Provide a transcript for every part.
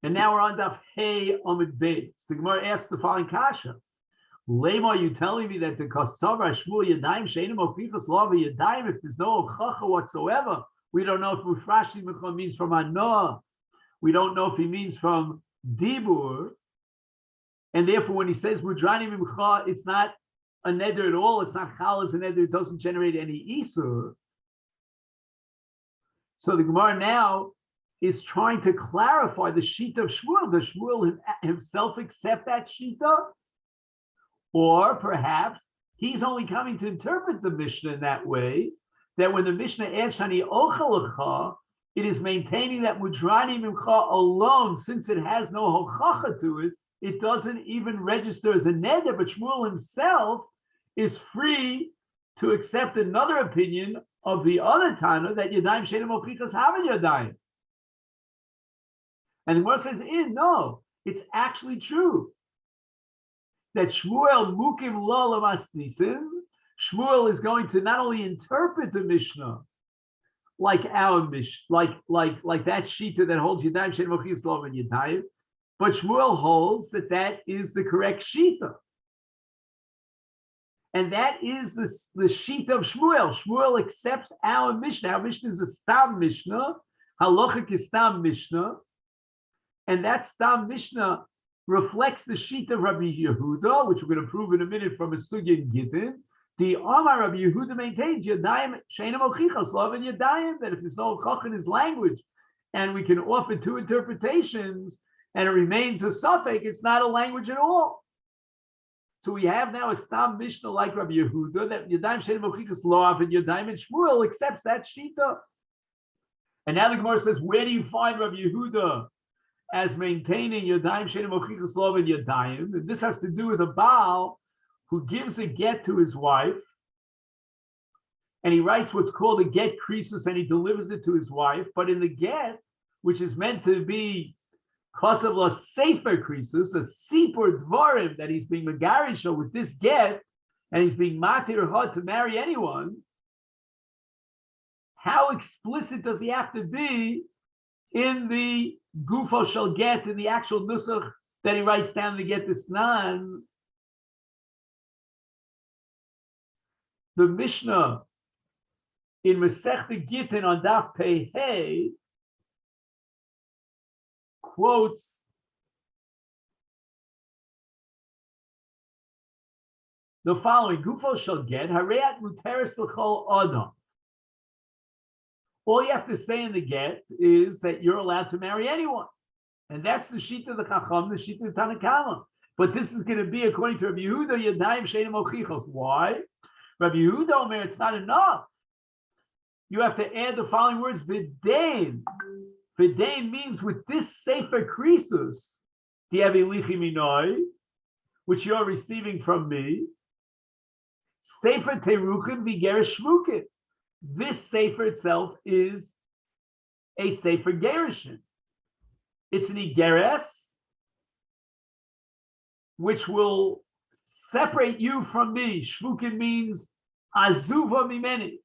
And now we're on Daf Hey Amid Beis. The Gemara asks the following kasha. Lema, are you telling me that the Kasavar Shmuel Yadayim Sheinim Ofichas Lava Yadayim, if there's no Chacha whatsoever, we don't know if Mufrashi Mechon means from Anoah. We don't know if he means from Dibur. And therefore, when he says Mudrani Mimcha, it's not a neder at all. It's not Chal as a neder. It doesn't generate any Isur. So the Gemara now is trying to clarify the Shita of Shmuel. Does Shmuel himself accept that Shita? Or perhaps he's only coming to interpret the Mishnah in that way, that when the Mishnah adds Shani Ochalacha, it is maintaining that Mudrani Mimcha alone, since it has no Hochacha to it, it doesn't even register as a neder, but Shmuel himself is free to accept another opinion of the other Tana that Yadayim Sheinim Ochichas Haven Yadayim. And the Gemara says, no, it's actually true that Shmuel Mukim Lo Lamasnisim, Shmuel is going to not only interpret the Mishnah like our Mishnah, like that Shita that holds Yadayim Sheinim Ochichas Lo and Yadayim, but Shmuel holds that that is the correct Shita. And that is the Shita of Shmuel. Shmuel accepts our Mishnah. Our Mishnah is a Stam Mishnah, Halachic is Stam Mishnah, and that Stam Mishnah reflects the Shita of Rabbi Yehuda, which we're going to prove in a minute from a Sugya in Gittin. The Amar Rabbi Yehuda maintains Yadayim Sheinam Ochichas Love and Yadayim, that if there's no Chach in his language, and we can offer two interpretations, and it remains a suffix, it's not a language at all. So we have now a Stam Mishnah like Rabbi Yehuda, that Yadayim Sheinim Ochichas Love and Yadayim, and Shmuel accepts that Shita. And now the Gemara says, where do you find Rabbi Yehuda as maintaining Yadayim Sheinim Ochichas Love and Yadayim? And this has to do with a Baal who gives a get to his wife, and he writes what's called a get krisus, and he delivers it to his wife. But in the get, which is meant to be Kosav la Sefer Krisus, a Sipur Dvarim, that he's being Megarisha with this get, and he's being Matir Hod to marry anyone, how explicit does he have to be in the Gufo Shall Get, in the actual Nusach that he writes down to get this Snan? The Mishnah in Masechet Gittin on Daf Pei Hey quotes the following: Gufo shall get hareat muteris l'chol adam. All you have to say in the get is that you're allowed to marry anyone, and that's the Shita of the Chacham, the Shita of Tanakama. But this is going to be according to Rabbi Yehuda Yadayim Sheinim Ochichos. Why? Rabbi Yehuda Omer, it's not enough. You have to add the following words: V'dein. V'dein means with this Sefer Krisus, which you're receiving from me, Sefer Teruchim V'Gerish Shmukim. This Sefer itself is a Sefer Gerishin. It's an Igeres, which will separate you from me. Shmukim means Azuva Mimeni.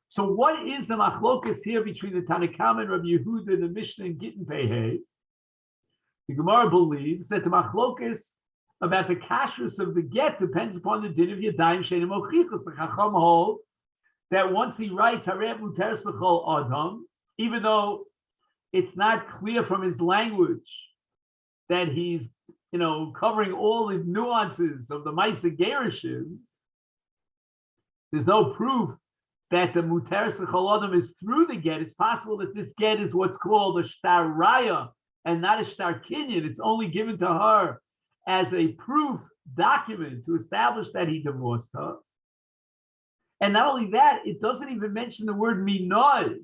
So what is the machlokas here between the Tanakama and Rabbi Yehuda and the Mishnah and Gittin Pehei? The Gemara believes that the machlokas about the kashrus of the get depends upon the din of Yadayim Sheinim Ochichos. The Chacham hold that once he writes Harei Muteris L'chol Adam, even though it's not clear from his language that he's covering all the nuances of the Maisa Gerishim, there's no proof that the Muteris L'chol Adam is through the get. It's possible that this get is what's called a shtar raya and not a shtar kinyan. It's only given to her as a proof document to establish that he divorced her. And not only that, it doesn't even mention the word minoi.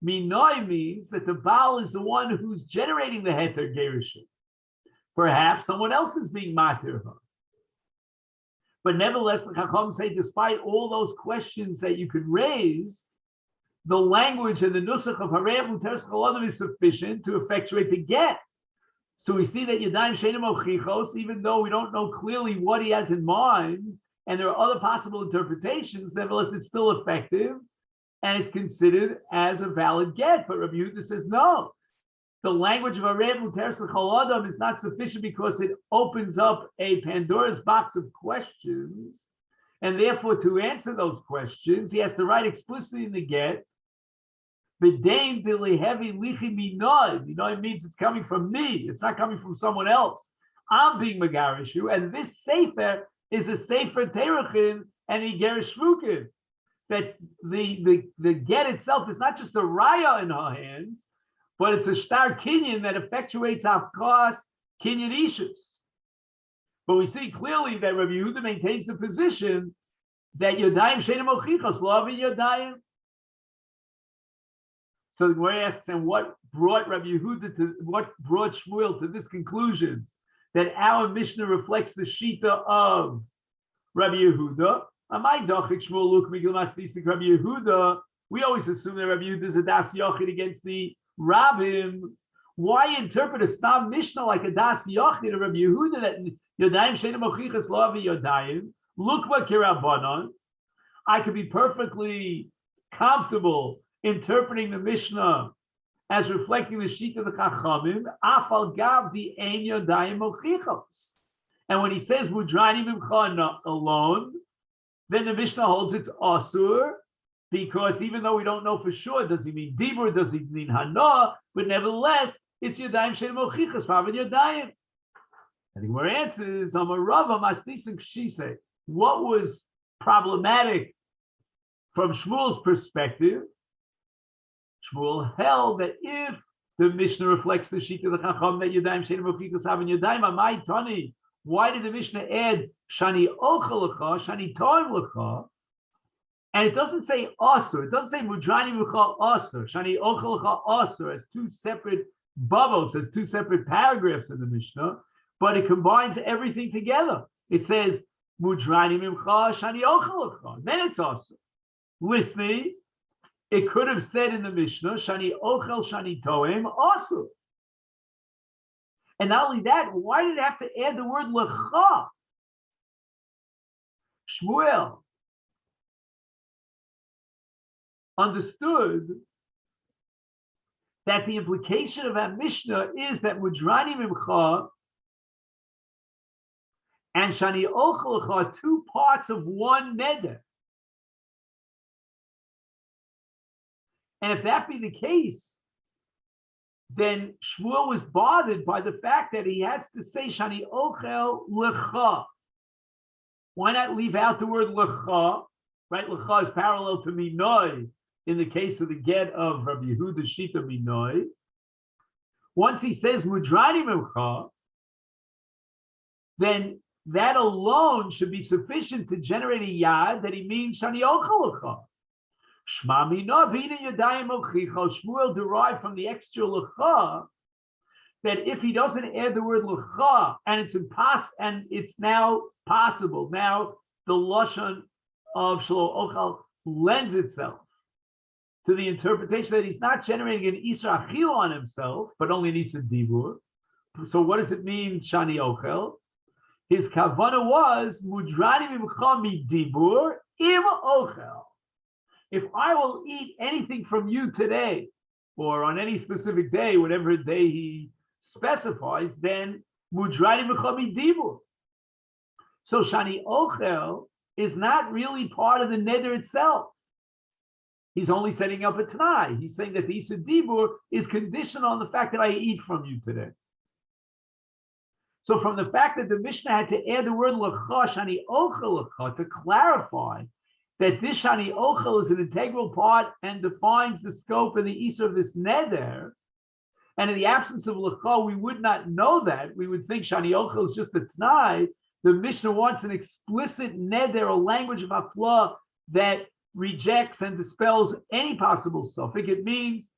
Minoi means that the Baal is the one who's generating the heter gerushin. Perhaps someone else is being matir her. But nevertheless, the Chacham say, despite all those questions that you could raise, the language and the nusach of Harei Muteris L'chol Adam is sufficient to effectuate the get. So we see that Yadayim Sheinim Ochichos, even though we don't know clearly what he has in mind, and there are other possible interpretations, nevertheless, it's still effective. and it's considered as a valid get. But Rabbi Yehuda says no. The language of Arev Muteres L'Chol Adam is not sufficient because it opens up a Pandora's box of questions, and therefore to answer those questions, he has to write explicitly in the get. B'dein dilihevi lichi minoi. Minoi means it's coming from me. It's not coming from someone else. I'm being megarishu, and this sefer is a sefer teruchin and igerish shvukin. That the get itself is not just a raya in her hands, but it's a star kinyan that effectuates afkas kinyan ishus. But we see clearly that Rabbi Yehuda maintains the position that yodayim she'enim mochichos lo avi yodayim. So the Gemara asks, and what brought Shmuel to this conclusion that our Mishnah reflects the Shita of Rabbi Yehuda? We always assume that Rabbi Yehuda is a das yochid against the Rabbim. Why interpret a stam Mishnah like a das yochid of Rabbi Yehuda that Yodayim she'enim mochichos lo avi yodayim? Look what kirabanan. I could be perfectly comfortable interpreting the Mishnah as reflecting the sheet of the Chachamim, afal gav di ein yodayim mochichos. And when he says mudrani mimcha alone, then the Mishnah holds it's asur, because even though we don't know for sure, does he mean dibur, does he mean hana, but nevertheless, it's yodayim she'enim mochichos, faven yodayim. I think our answer is Amarava Masnisin Kshise. What was problematic from Shmuel's perspective? Shmuel held that if the Mishnah reflects the sheet of the Chacham that Yodayim She'enim Mochichos Haven Yodayim Amai Tani, why did the Mishnah add Shani Ochel Lecha, Shani Toim Lecha? And it doesn't say Asur. It doesn't say Mudrani Lecha Asur, Shani Ochel Lecha Asur as two separate bubbles, as two separate paragraphs in the Mishnah, but it combines everything together. It says Mudrani Mimcha Shani Ochel Lecha. Then it's Asur. Listening. It could have said in the Mishnah, Shani Ochel, Shani Toem, also. And not only that, why did it have to add the word Lecha? Shmuel understood that the implication of that Mishnah is that Mudrani Mimcha and Shani Ochel Lecha are two parts of one neder. And if that be the case, then Shmuel was bothered by the fact that he has to say Shani Ochel Lecha. Why not leave out the word Lecha? Right? Lecha is parallel to Minoi in the case of the get of Rabbi Yehuda Shita Minoi. Once he says Mudrani Mimcha, then that alone should be sufficient to generate a yad that he means Shani Ochel Lecha. Shmuel derived from the extra lecha that if he doesn't add the word lecha and it's now possible. Now the lashon of Shlo Ochel lends itself to the interpretation that he's not generating an Isra Achil on himself, but only an Isra Dibur. So what does it mean, Shani Ochel? His kavana was Mudrani Mimcha mi Dibur im Ochel. If I will eat anything from you today, or on any specific day, whatever day he specifies, then Mudrani Mechami Dibur. So Shani Ochel is not really part of the neder itself. He's only setting up a Tanai. He's saying that the Isur Dibur is conditional on the fact that I eat from you today. So from the fact that the Mishnah had to add the word Lecha, Shani Ochel Lecha, to clarify that this Shani Ochel is an integral part and defines the scope and the Isur of this neder, and in the absence of Lecha, we would not know that. We would think Shani Ochel is just a T'nai. The Mishnah wants an explicit neder, a language of Afla that rejects and dispels any possible suffix. It means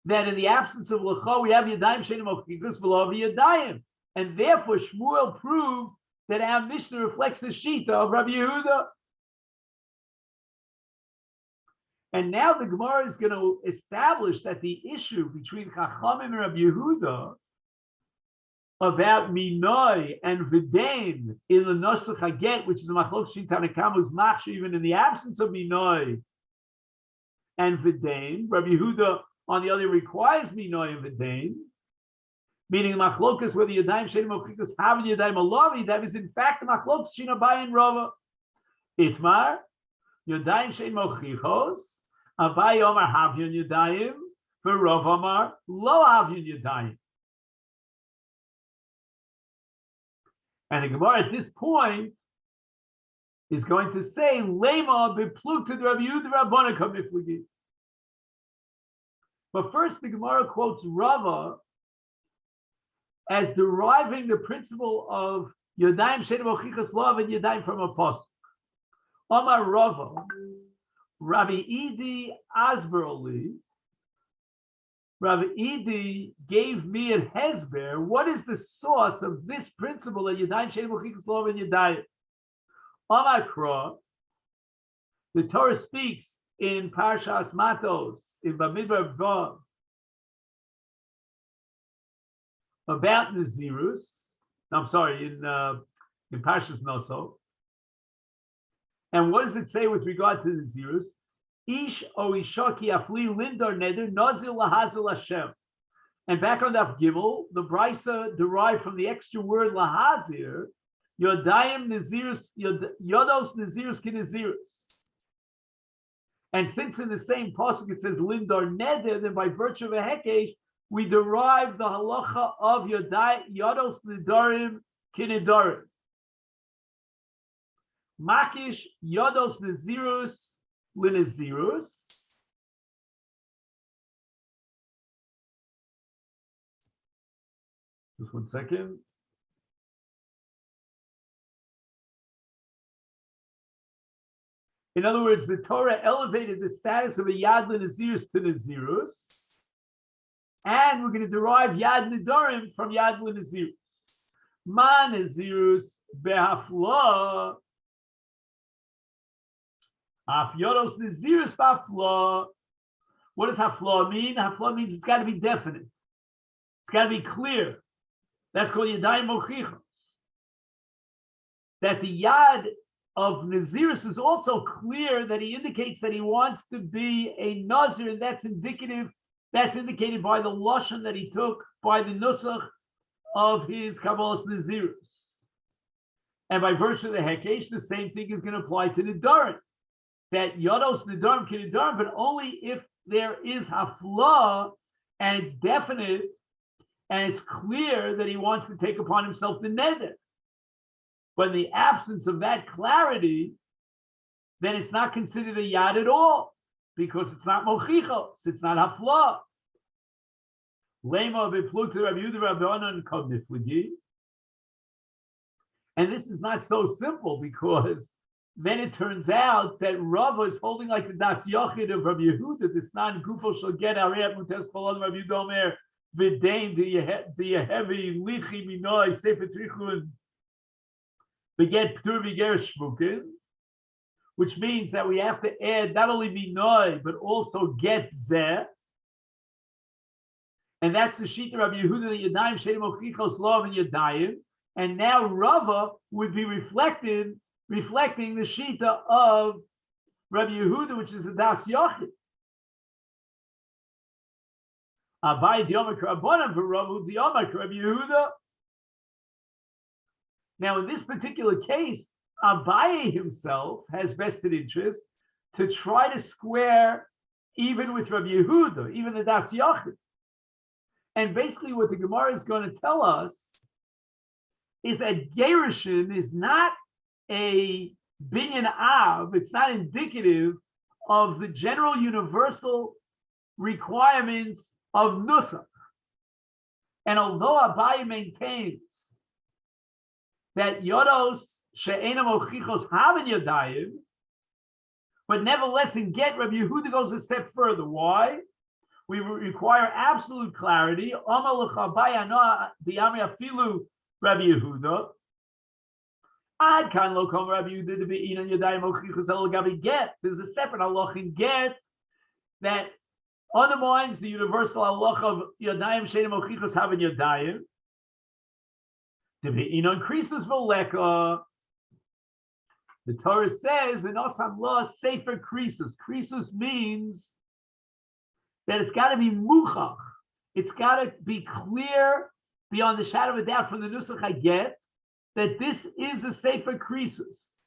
that in the absence of Lecha, we have Yadayim She'enim Mochichos v'lo Yadayim. And therefore, Shmuel proved that our Mishnah reflects the Shita of Rabbi Yehuda. And now the Gemara is going to establish that the issue between Chachamim and Rabbi Yehuda about Minoi and V'dein in the Nosach Haget, which is a Machlok Shin Tanakama, is machshir even in the absence of Minoi. and Vidain. Rabbi Yehuda, on the other, requires Minoy and Vidain. Meaning machlokas whether Yadayim Shein Mochichos have Yadayim Alavi, that is in fact the machlokas Shina Bai and Rava. Itmar, Yadayim Shein Mochichos, Abai Omar Havyon Yadayim, for Rav Omar Lo Havyon Yadayim. And the Gemara at this point is going to say, Lema beplukta Rabbi Yehuda Rabbana kamiflagi. But first, the Gemara quotes Rava as deriving the principle of Yadayim Shein Mochichos Love and Yadayim from a pasuk. Omar Rava, Rabbi Idi Asberli, Rabbi Idi gave me a hesber. What is the source of this principle that Yadayim Shein Mochichos Love and Yadayim? Omar Kra, the Torah speaks in Parshas Matos, in Bamidbar Vav, about Nazirus. I'm sorry, in Parshas Noso. And what does it say with regard to Nazirus? Ish o isha ki afli lindar neder nazil lahazil Hashem. And back on Daf Gimel, the Brisa derived from the extra word lahazir, Yodayim Nazirus, Yodos Nazirus ki Nazirus. And since in the same pasuk it says lindar neder, then by virtue of a hekesh, we derive the halacha of Yodos Nedarim ki Nedarim. Makish Yodos Nazirus Linazirus. Just 1 second. In other words, the Torah elevated the status of a Yad Linazirus to Nazirus, and we're going to derive Yad Nedarim from Yad Linazirus. Ma Nazirus behafla. Afyodos Nazirus b'hafla. What does hafla mean? Hafla means it's got to be definite. It's got to be clear. That's called Yadayim Mochichos. That the Yad of Nazirus is also clear, that he indicates that he wants to be a Nazir, and that's indicative. That's indicated by the lashon that he took by the nusach of his Kabbalas Nazirus. And by virtue of the Hekesh, the same thing is going to apply to Nedarim. That Yodos Nedarim ki Nedarim, but only if there is hafla and it's definite and it's clear that he wants to take upon himself the neder. But in the absence of that clarity, then it's not considered a yad at all, because it's not mochichos, it's not hafla. Lema beplukta Rabbi Yehuda Rabbanan kol niflagi. And this is not so simple, because then it turns out that Rava is holding like the Das Yochid of Rabbi Yehuda, this non-gufo shall get ariyat mutes kolon Rabbi Yehuda Omer v'dein the heavy lichi minoi sefer trichun beget ptur v'ger shvukin, which means that we have to add not only minoi but also get zeh, and that's the shita Rabbi Yehuda the Yadayim Shein Mochichos Lov and Yadayim, and now Rava would be reflecting the shita of Rabbi Yehuda, which is the Das Yochid. Abai Diyomak Rabbanan for Rava Diyomak Rabbi Yehuda. Now, in this particular case, Abai himself has vested interest to try to square even with Rabbi Yehuda, even the Das Yochid. And basically what the Gemara is going to tell us is that Gerushin is not a binyan av, it's not indicative of the general universal requirements of nusach. And although Abai maintains that yodos she'ena mochichos have in yadayim, but nevertheless in get, Rabbi Yehuda goes a step further. Why? We require absolute clarity. Amar l'chabai ano di'ami afilu Rabbi Yehuda. Ad kan lo kom Rabbi Yehuda to be in yadayim mochichos el gabi get. There's a separate halach in get that undermines the universal halach of yadayim she'ena mochichos have in yadayim. To be in increases v'leka. The Torah says, "V'nosam la sefer krisus." Krisus means that it's got to be muchach. It's got to be clear beyond the shadow of a doubt from the nusach I get that this is a sefer krisus.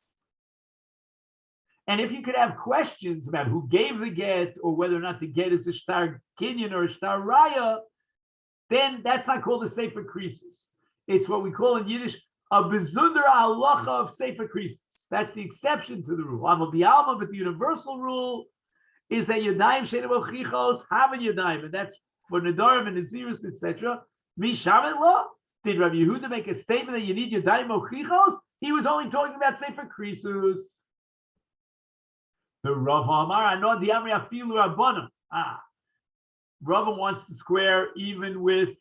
And if you could have questions about who gave the get or whether or not the get is a shtar kinyan or a shtar raya, then that's not called a sefer krisus. It's what we call in Yiddish a bezunder halacha of sefer krisus. That's the exception to the rule. But the universal rule is that yadayim she'ein mochichos have a yadayim, and that's for Nedarim and Nazirus, etc. Mishamet lo. Did Rabbi Yehuda make a statement that you need yadayim mochichos? He was only talking about sefer krisus. The Rav Amar Anod Diamri Afilu Rabbanim. Rava wants to square even with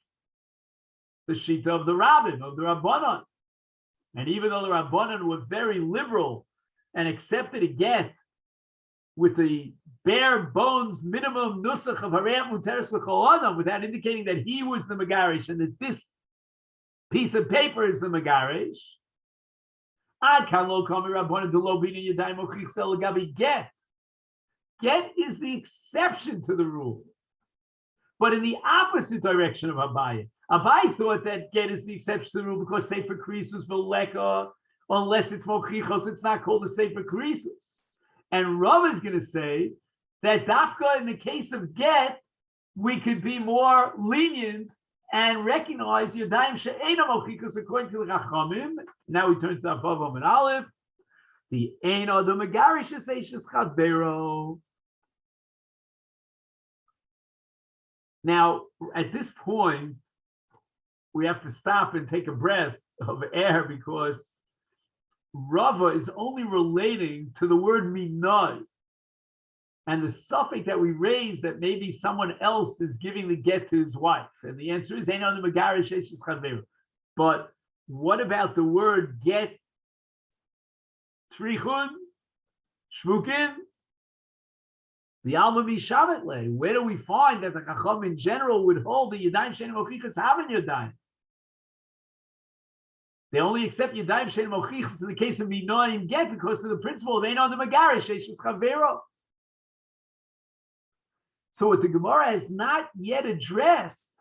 the shita of the Rabbin, of the Rabbanon. And even though the Rabbanon were very liberal and accepted a get with the bare bones minimum nusach of Harayat Muteres L'Chol Adam, without indicating that he was the Megarish and that this piece of paper is the Megarish, get is the exception to the rule, but in the opposite direction of Abaye. Abaye thought that get is the exception to the rule because sefer krisus v'leka, unless it's mochichos, it's not called a sefer krisus. And Rav is going to say that dafka in the case of get, we could be more lenient and recognize yadayim she'eina mochichos according to the Chachamim. Now we turn to the Vav and Aleph. The eina the megarish is eishes chavero. Now, at this point, we have to stop and take a breath of air because Rava is only relating to the word minai and the suffix that we raised that maybe someone else is giving the get to his wife. And the answer is, but what about the word get, trichun, shvukin, the Alma Mishametle? Where do we find that the Chacham in general would hold the Yadayim Shein Mochichas having Yadayim? They only accept Yadayim Shein Mochichas in the case of Minoim get because of the principle of Ein on the Megarish, Eishes Chavero. So what the Gemara has not yet addressed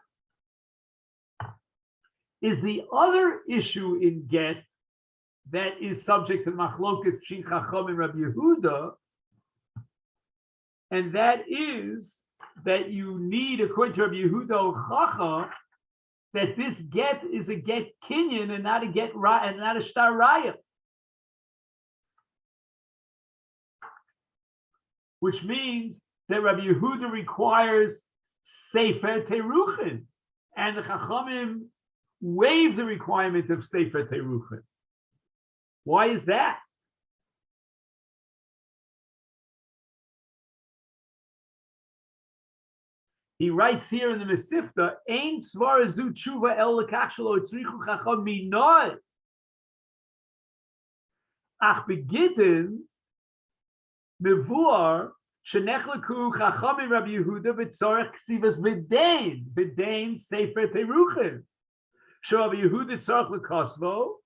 is the other issue in get that is subject to Machlokas Pshin Chacham and Rabbi Yehuda, and that is that you need, according to Rabbi Yehuda Chacha, that this get is a get kinyan and not a get and not a shtar raya, which means that Rabbi Yehuda requires sefer teruchin, and the Chachamim waive the requirement of sefer teruchin. Why is that? He writes here in the Masifta, Ein svara zu tshuva el lekach shelo etzrichu chacham minoi. Ach begitten mevuar shenechlaku chachamim Rabbi Yehuda b'tzorech ksivas b'dein sefer teruchim. Sho Rabbi Yehuda tzorech lekosvo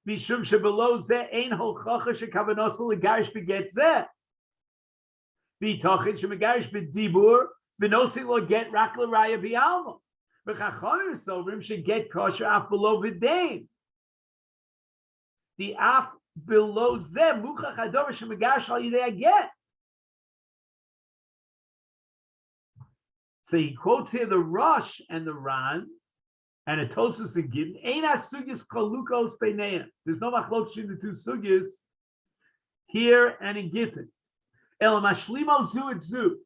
mishum shebelow zeh ein holchacha shekavanosel legarish beget zeh. V'tochin shemegarish b'dibur v'nosi lo get rak l'raya b'alma. V'chachamim sovrim should get kosher af below v'dein. The af below zeh muchach ador shemegarish al yidei get. So he quotes here the Rosh and the Ran and a Tosas and Gittin. Ein asugis chalukos beineim. There's no machlok between the two sugis here and in Gittin. El mashlimo zu et zu.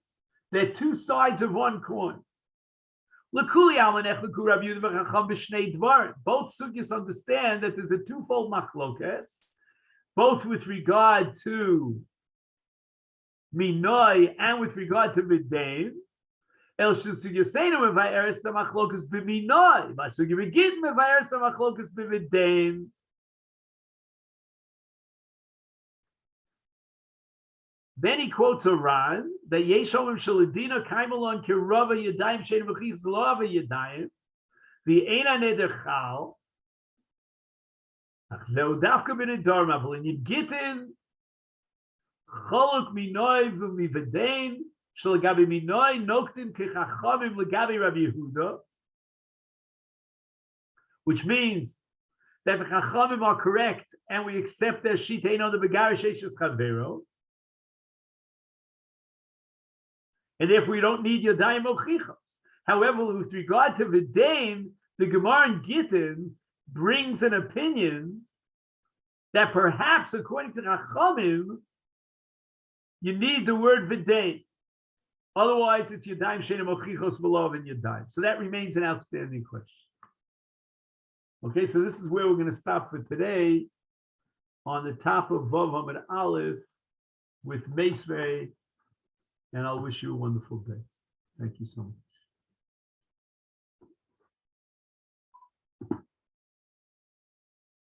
They're two sides of one coin. L'kuli almanech l'ku Rabbi Yehuda v'chacham b'shnei dvarim. Both sugis understand that there's a twofold machlokes, both with regard to minoi and with regard to v'dein. El shesugiseinu mevayeres hamachlokas b'minoi. Masugi v'git mevayeres hamachlokas b'v'dein. Then he quotes a Ran that Yeshomim Shaladina Kaimalon Kirava Yadayim Shein V'chis Lava Yadayim the Eina Neder Chal Zeu Dafka Ben Darmavel and Yidgitin Choluk Minoi V'Mivadein Shalagabi minoi noktin kechachamim legabi Rabbi Yehuda, which means that the chachamim are correct and we accept their shita on the begarish eshes chavero, and therefore we don't need yadayim ochichos. However, with regard to Vidain, the Gemara in Gittin brings an opinion that perhaps, according to Chachamim, you need the word Vidain. Otherwise, it's Yadayim Sheina Mochichos V'Lov and Yadayim. So that remains an outstanding question. Okay, so this is where we're going to stop for today on the top of Vav Hamid Aleph with Meisvei, and I'll wish you a wonderful day. Thank you so much.